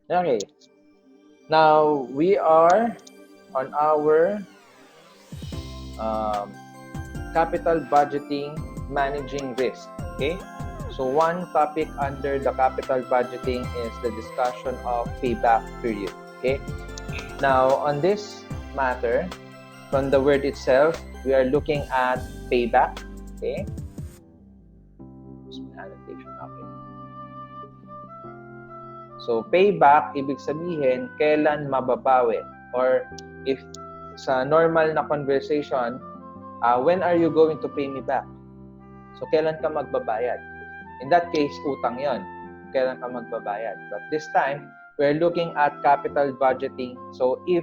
Okay. Now, we are on our capital budgeting, managing risk. Okay. So one topic under the capital budgeting is the discussion of payback period. Okay. Now, on this matter, from the word itself, we are looking at payback. Okay. Annotation. Okay. So, payback, ibig sabihin, kailan mababawi? Or if sa normal na conversation, when are you going to pay me back? So, kailan ka magbabayad? In that case, utang yon. Kailan ka magbabayad? But this time, we're looking at capital budgeting. So, if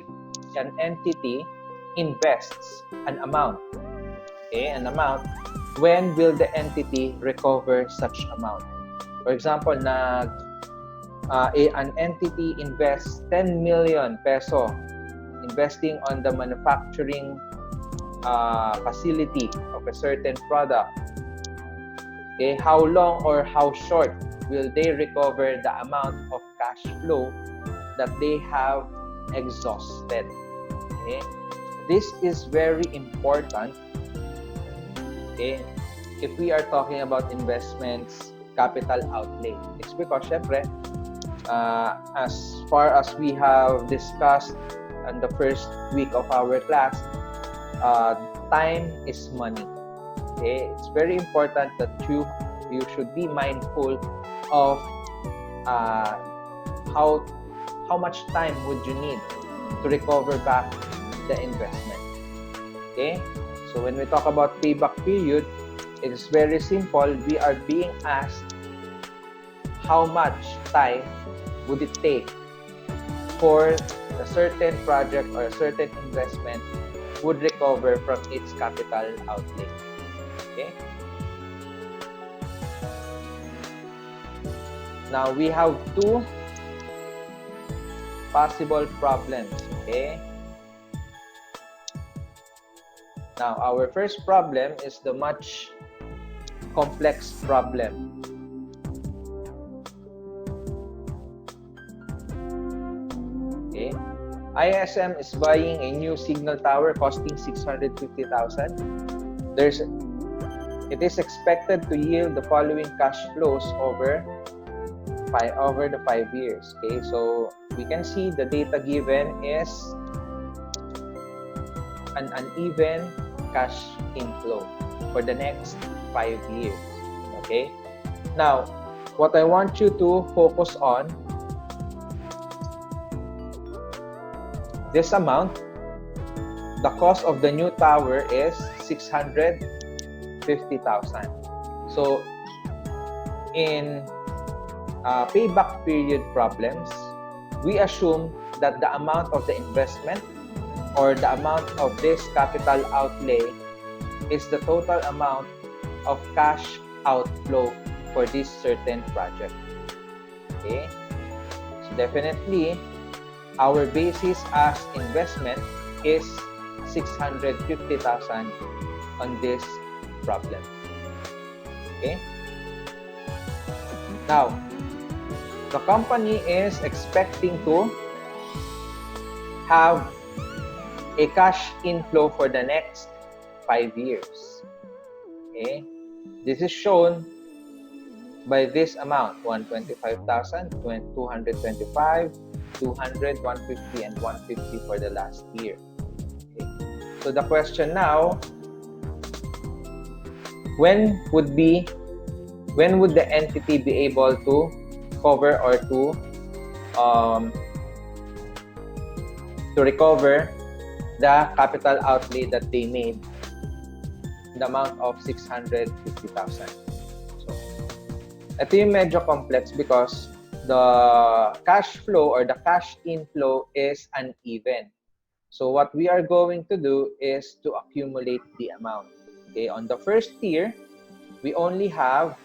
an entity invests an amount, okay, an amount, when will the entity recover such amount? For example, an entity invests 10 million peso investing on the manufacturing facility of a certain product. Okay, how long or how short will they recover the amount of cash flow that they have exhausted? Okay, this is very important. Okay, if we are talking about investments, capital outlay, it's because syempre, as far as we have discussed in the first week of our class, time is money. Okay, it's very important that you should be mindful of how much time would you need to recover back the investment. Okay, so when we talk about payback period, it is very simple. We are being asked how much time would it take for a certain project or a certain investment would recover from its capital outlay. Okay. Now we have two possible problems. Okay. Now our first problem is the much complex problem. Okay. ISM is buying a new signal tower costing 650,000. It is expected to yield the following cash flows over the 5 years. Okay, so we can see the data given is an uneven cash inflow for the next 5 years. Okay, now what I want you to focus on, this amount, the cost of the new tower is 650,000. So in payback period problems, we assume that the amount of the investment or the amount of this capital outlay is the total amount of cash outflow for this certain project. Okay, so definitely our basis as investment is 650,000 on this problem. Okay. Now, the company is expecting to have a cash inflow for the next 5 years. Okay. This is shown by this amount: 125,000, 225, 200, 150, and 150 for the last year. Okay. So the question now, when would the entity be able to cover or to recover the capital outlay that they made, the amount of 650,000? So, ito yung medyo complex because the cash flow or the cash inflow is uneven. So what we are going to do is to accumulate the amount. Okay, on the first year, we only have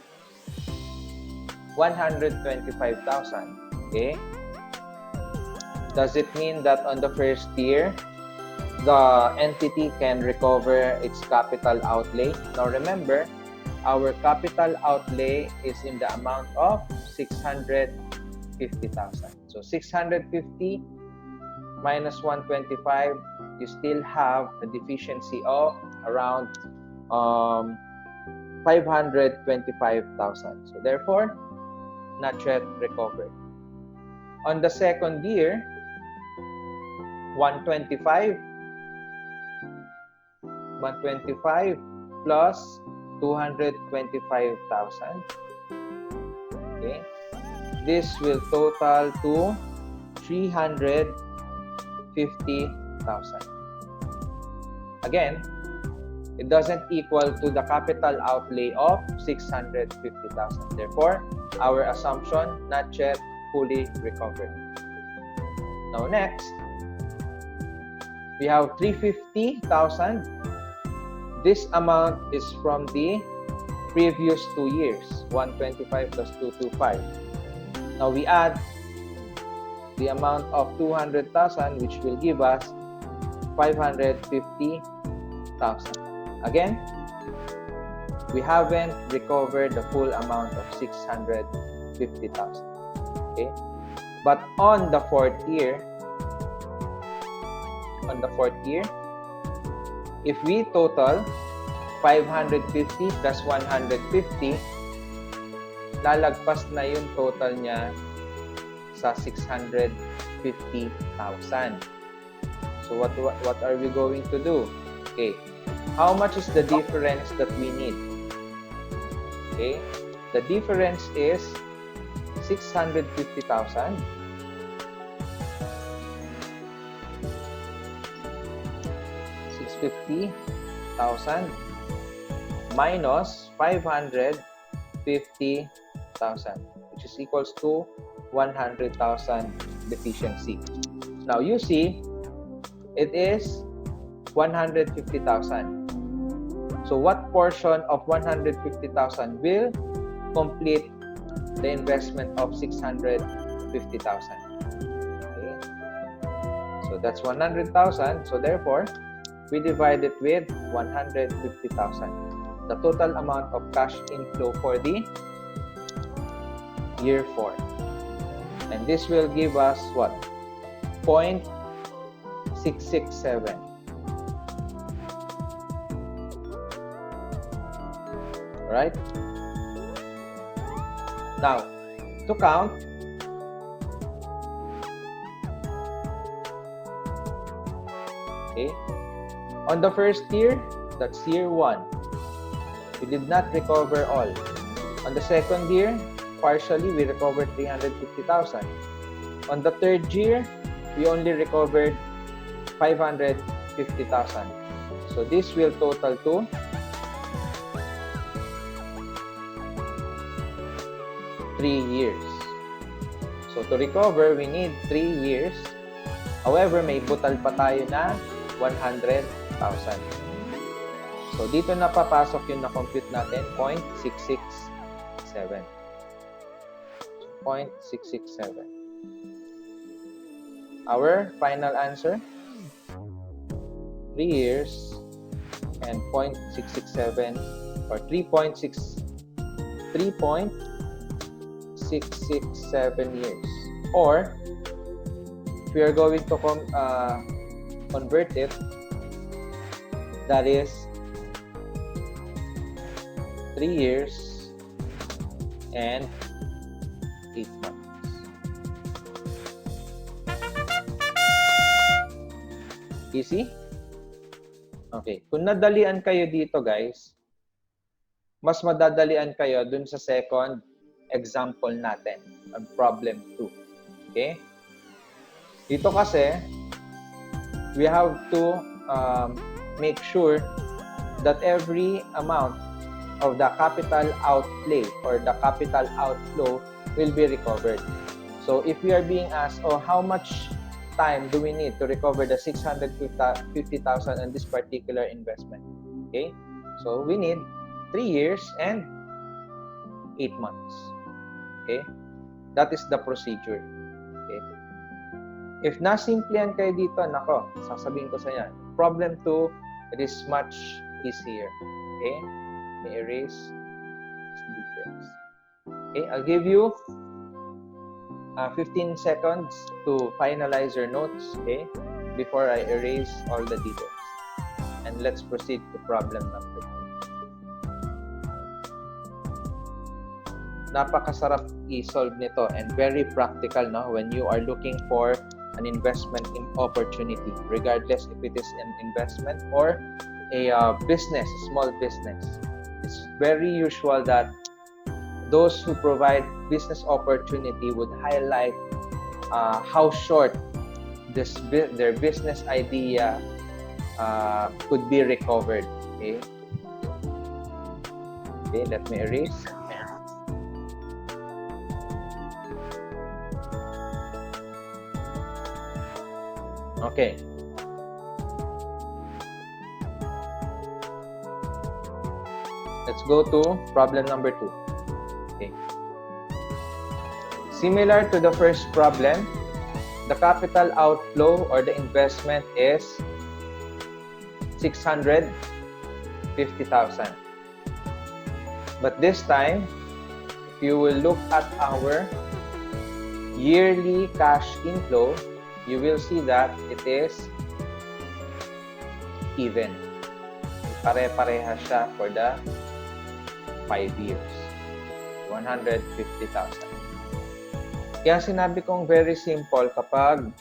125,000. Okay, does it mean that on the first year, the entity can recover its capital outlay? Now remember, our capital outlay is in the amount of 650,000. So 650 minus 125, you still have a deficiency of around 525,000. So therefore, not yet recovered. On the second year, 125 plus 225,000. Okay, this will total to 350,000. Again, it doesn't equal to the capital outlay of 650,000. Therefore, our assumption not yet fully recovered. Now next, we have 350,000. This amount is from the previous 2 years, 125 plus 225. Now we add the amount of 200,000, which will give us 550,000. Again, we haven't recovered the full amount of 650,000. Okay, but on the fourth year, if we total 550 plus 150, lalagpas na yung total niya sa 650,000. So what are we going to do? Okay, how much is the difference that we need? Okay, the difference is 650,000 minus 550,000, which is equals to 100,000 deficiency. Now you see, it is 150,000. So what portion of 150,000 will complete the investment of 650,000? Okay. So that's 100,000. So therefore, we divide it with 150,000. The total amount of cash inflow for the year 4. And this will give us what? 0.667. Right? Now, to count, okay, on the first year, that's year 1, we did not recover all. On the second year, partially, we recovered 350,000. On the third year, we only recovered 550,000. So this will total to 3 years. So to recover, we need 3 years. However, may butal pa tayo na 100,000. So dito na papasok yung na-compute natin, 0.667. 0.667. Our final answer, 3 years and 0.667 or 3.667 years. Or if we are going to convert it, that is 3 years and 8 months. Easy? Okay. Kung nadalian kayo dito, guys, mas madadalian kayo dun sa second example natin, ang problem 2. Okay? Dito kasi, we have to make sure that every amount of the capital outlay or the capital outflow will be recovered. So if we are being asked, oh, how much time do we need to recover the 650,000 on this particular investment? Okay, so we need 3 years and 8 months. Okay, that is the procedure. Okay, if nasimplihan kayo dito, nako, sasabihin ko sa yan, problem 2, it is much easier. Okay, may erase details. Okay, I'll give you 15 seconds to finalize your notes, okay, before I erase all the details. And let's proceed to problem number 2. Napakasarap i-solve nito and very practical, no, when you are looking for an investment in opportunity, regardless if it is an investment or a business, small business. It's very usual that those who provide business opportunity would highlight how short their business idea could be recovered. Okay, let me erase. Okay. Let's go to problem number 2. Okay. Similar to the first problem, the capital outflow or the investment is 650,000. But this time, if you will look at our yearly cash inflow, you will see that it is even. Pare-pareha siya for the 5 years. 150,000. Kaya sinabi kong very simple kapag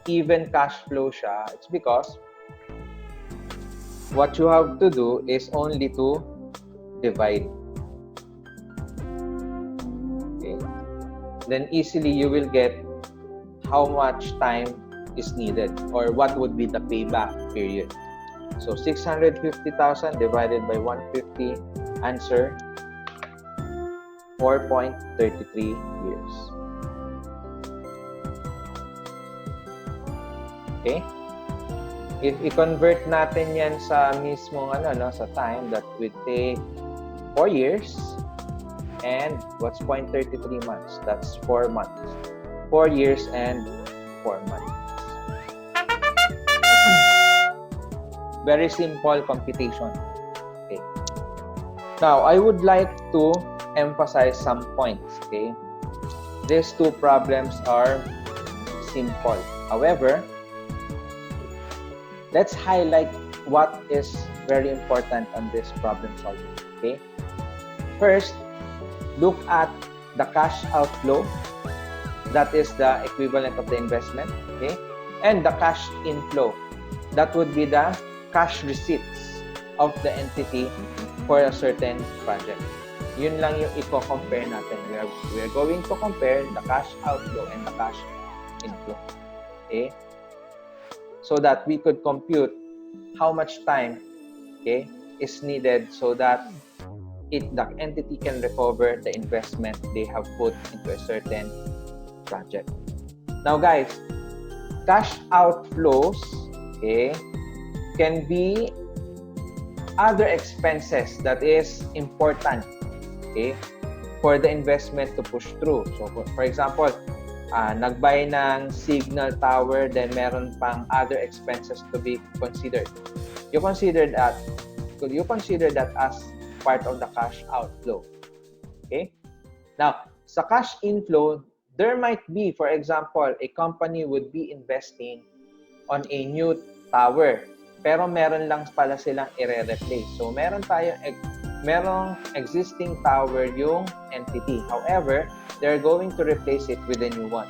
even cash flow siya, it's because what you have to do is only to divide. Okay. Then easily you will get how much time is needed or what would be the payback period. So 650,000 divided by 150, answer 4.33 years. Okay? If i-convert natin yan sa mismong sa time, that would take 4 years. And what's 0.33 months? That's 4 months. 4 years and 4 months. Very simple computation. Okay. Now, I would like to emphasize some points. Okay. These two problems are simple. However, let's highlight what is very important on this problem solving. Okay. First, look at the cash outflow. That is the equivalent of the investment. Okay. And the cash inflow. That would be the cash receipts of the entity for a certain project. Yun lang yung i-compare natin. We are going to compare the cash outflow and the cash inflow. Okay? So that we could compute how much time, okay, is needed so that the entity can recover the investment they have put into a certain project. Now guys, cash outflows, okay, can be other expenses that is important, okay, for the investment to push through. So for example, nag-buy ng signal tower, then meron pang other expenses to be considered. You consider that as part of the cash outflow. Okay? Now, sa cash inflow, there might be, for example, a company would be investing on a new tower. Pero meron lang pala silang i-replace. So, merong existing tower yung entity. However, they're going to replace it with a new one.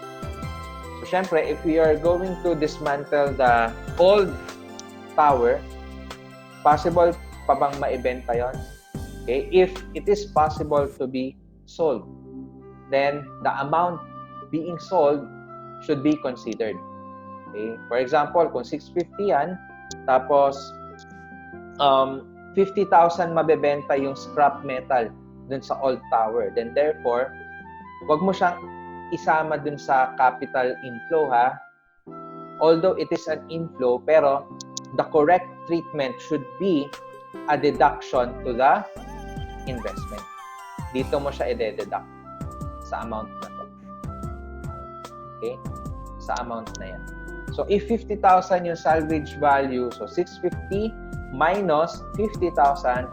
So, syempre, if we are going to dismantle the old tower, possible pa bang maibenta yon? Okay? If it is possible to be sold, then the amount being sold should be considered. Okay? For example, kung 650 yan, tapos 50,000 mabebenta yung scrap metal dun sa old tower. Then therefore, wag mo siyang isama dun sa capital inflow, ha? Although it is an inflow, pero the correct treatment should be a deduction to the investment. Dito mo siya i-deduct sa amount na to. Okay? Sa amount na yan. So, if 50,000 yung salvage value, so 650 minus 50,000,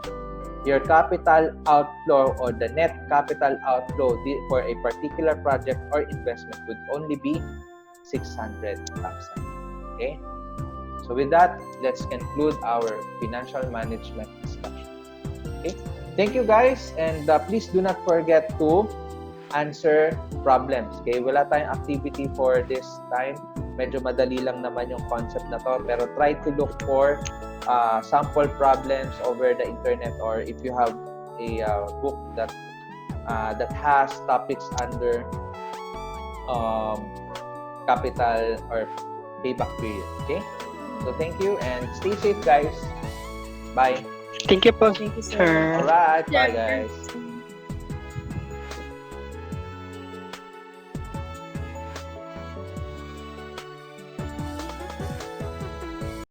your capital outflow or the net capital outflow for a particular project or investment would only be 600,000. Okay? So with that, let's conclude our financial management discussion. Okay? Thank you guys, and please do not forget to answer problems. Okay? Wala tayong activity for this time. Medyo madali lang naman yung concept na to, pero try to look for sample problems over the internet, or if you have a book that has topics under capital or payback period. Okay? So thank you and stay safe, guys. Bye. Thank you po, Thank you, sir. sir. Alright, bye guys.